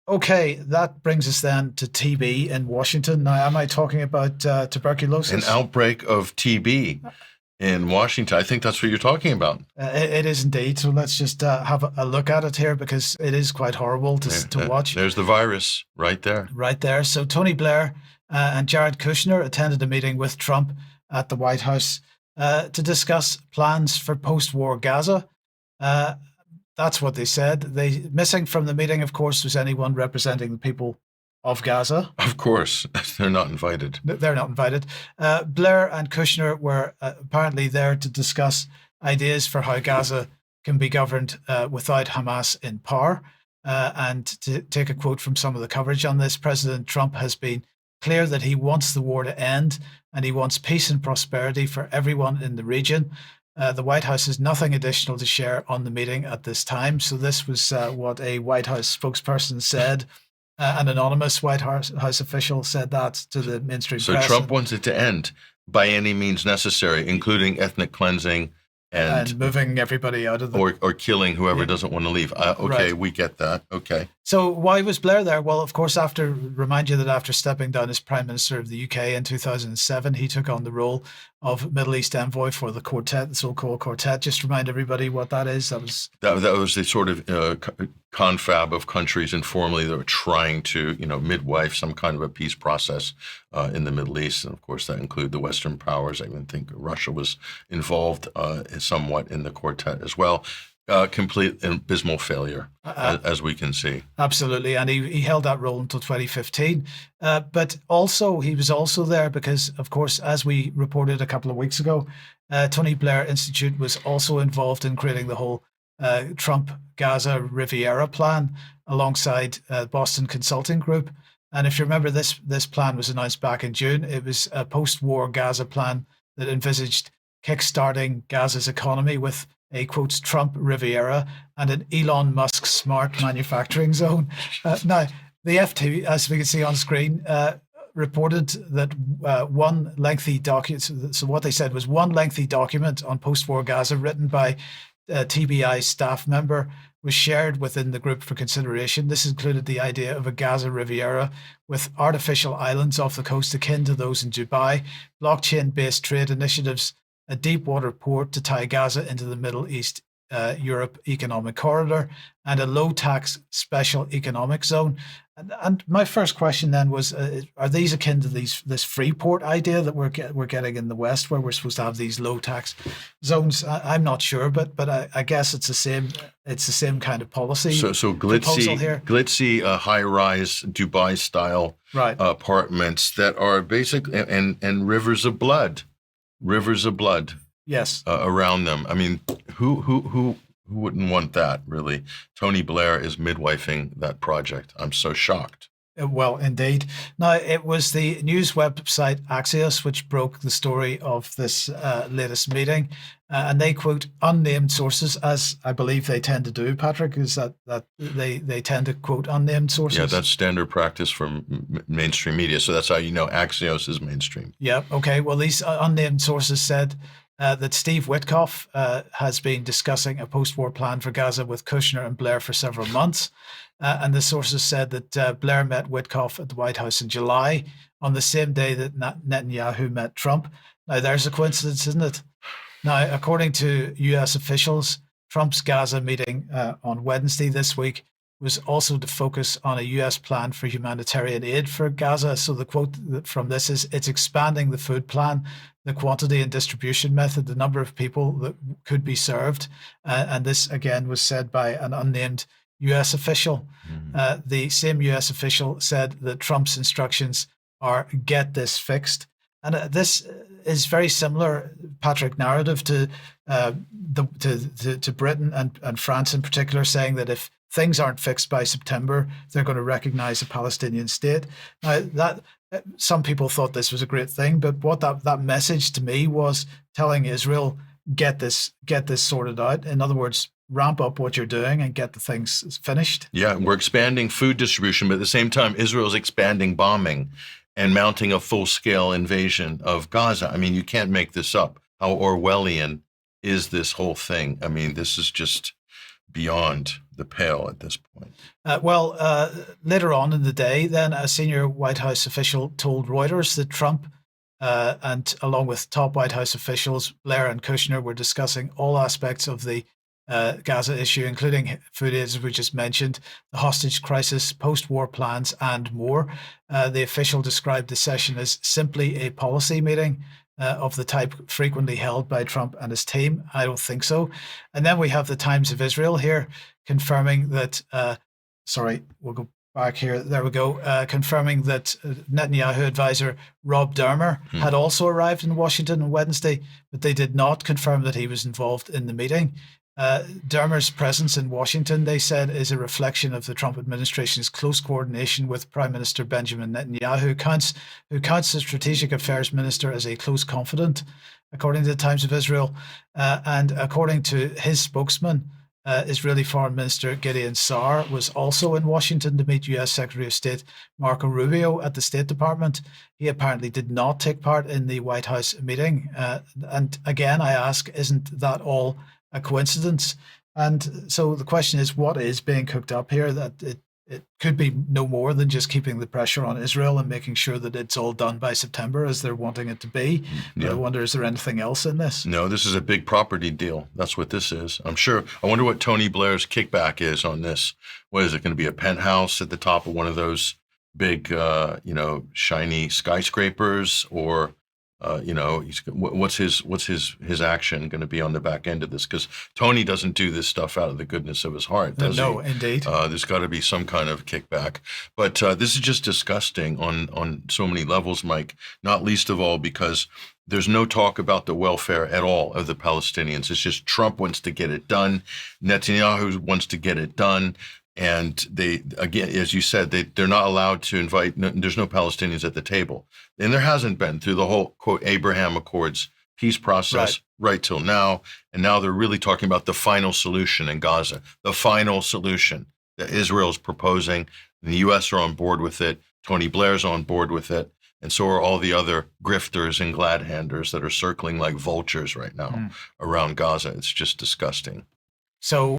Okay, that brings us then to TB in Washington. Now, am I talking about An tuberculosis? outbreak of TB in Washington. I think that's what you're talking about. It is indeed. So let's just have a look at it here because it is quite horrible to watch There's the virus right there. right there. So Tony Blair and Jared Kushner attended a meeting with Trump at the White House to discuss plans for post-war Gaza. Uh, that's what they said. They missing from the meeting, of course, was anyone representing the people of Gaza. Of course, they're not invited. They're not invited. Blair and Kushner were apparently there to discuss ideas for how Gaza can be governed without Hamas in power. And to take a quote from some of the coverage on this, President Trump has been clear that he wants the war to end and he wants peace and prosperity for everyone in the region. The White House has nothing additional to share on the meeting at this time. So, this was what a White House spokesperson said. An anonymous White House official said that to the mainstream So press. Trump wants it to end by any means necessary, including ethnic cleansing and moving everybody out of the or killing whoever doesn't want to leave. Okay, right. We get that. Okay. So why was Blair there? Well, of course, remind you that after stepping down as Prime Minister of the UK in 2007, he took on the role of Middle East envoy for the Quartet, the so-called Quartet. Just remind everybody what that is. That was the sort of confab of countries informally that were trying to, midwife some kind of a peace process in the Middle East, and of course that included the Western powers. I even think Russia was involved somewhat in the Quartet as well. Complete and abysmal failure, as we can see. Absolutely, and he held that role until 2015. But also, he was also there because, of course, as we reported a couple of weeks ago, Tony Blair Institute was also involved in creating the whole Trump Gaza Riviera plan alongside Boston Consulting Group. And if you remember, this plan was announced back in June. It was a post-war Gaza plan that envisaged kickstarting Gaza's economy with a, quote, Trump Riviera and an Elon Musk smart manufacturing zone. Now, the FT, as we can see on screen, reported that one lengthy document, so what they said was one lengthy document on post-war Gaza written by a TBI staff member was shared within the group for consideration. This included the idea of a Gaza Riviera with artificial islands off the coast akin to those in Dubai, blockchain-based trade initiatives, a deep water port to tie Gaza into the Middle East Europe economic corridor, and a low tax special economic zone. And my first question then was, are these akin to this free port idea that we're getting in the West, where we're supposed to have these low tax zones? I'm not sure, but I guess it's the same kind of policy. So glitzy high rise Dubai style apartments that are basically and rivers of blood. Yes. Around them. I mean, who wouldn't want that, really? Tony Blair is midwifing that project. I'm so shocked. Well, indeed. Now, it was the news website Axios which broke the story of this latest meeting. And they quote unnamed sources, as I believe they tend to do, Patrick, is that they tend to quote unnamed sources. Yeah, that's standard practice from mainstream media. So that's how you know Axios is mainstream. Yeah, okay. Well, these unnamed sources said that Steve Witkoff has been discussing a post-war plan for Gaza with Kushner and Blair for several months. And the sources said that Blair met Witkoff at the White House in July on the same day that Netanyahu met Trump. Now, there's a coincidence, isn't it? Now, according to US officials, Trump's Gaza meeting on Wednesday this week was also to focus on a US plan for humanitarian aid for Gaza. So the quote from this is, it's expanding the food plan, the quantity and distribution method, the number of people that could be served. And this, again, was said by an unnamed US official. The same US official said that Trump's instructions are get this fixed. And this is very similar, Patrick, narrative to Britain and France in particular, saying that if things aren't fixed by September, they're going to recognize a Palestinian state. Now, that some people thought this was a great thing, but what that message to me was telling Israel, get this sorted out. In other words, ramp up what you're doing and get the things finished. Yeah, we're expanding food distribution, but at the same time, Israel's expanding bombing and mounting a full-scale invasion of Gaza. I mean, you can't make this up. How Orwellian is this whole thing? I mean, this is just beyond the pale at this point. Later on in the day, then a senior White House official told Reuters that Trump and along with top White House officials, Blair and Kushner were discussing all aspects of the Gaza issue, including food aid, as we just mentioned, the hostage crisis, post-war plans, and more. The official described the session as simply a policy meeting of the type frequently held by Trump and his team. I don't think so. And then we have the Times of Israel here confirming that, we'll go back here. There we go. Confirming that Netanyahu advisor Rob Dermer had also arrived in Washington on Wednesday, but they did not confirm that he was involved in the meeting. Dermer's presence in Washington, they said, is a reflection of the Trump administration's close coordination with Prime Minister Benjamin Netanyahu, who counts the Strategic Affairs Minister as a close confidant, according to the Times of Israel. And according to his spokesman, Israeli Foreign Minister Gideon Saar was also in Washington to meet U.S. Secretary of State Marco Rubio at the State Department. He apparently did not take part in the White House meeting. And again, I ask, isn't that all a coincidence? And so the question is, what is being cooked up here? That it could be no more than just keeping the pressure on Israel and making sure that it's all done by September as they're wanting it to be. But I wonder, is there anything else in this? No, this is a big property deal. That's what this is. I'm sure. I wonder what Tony Blair's kickback is on this. What is it going to be? A penthouse at the top of one of those big, shiny skyscrapers, or what's his action going to be on the back end of this? Because Tony doesn't do this stuff out of the goodness of his heart, does he? No, indeed. There's got to be some kind of kickback. But this is just disgusting on so many levels, Mike, not least of all because there's no talk about the welfare at all of the Palestinians. It's just Trump wants to get it done. Netanyahu wants to get it done. And they, again, as you said, they're not allowed to invite, there's no Palestinians at the table. And there hasn't been through the whole, quote, Abraham Accords peace process right till now. And now they're really talking about the final solution in Gaza, the final solution that Israel's proposing. And the U.S. are on board with it. Tony Blair's on board with it. And so are all the other grifters and glad-handers that are circling like vultures right now around Gaza. It's just disgusting. So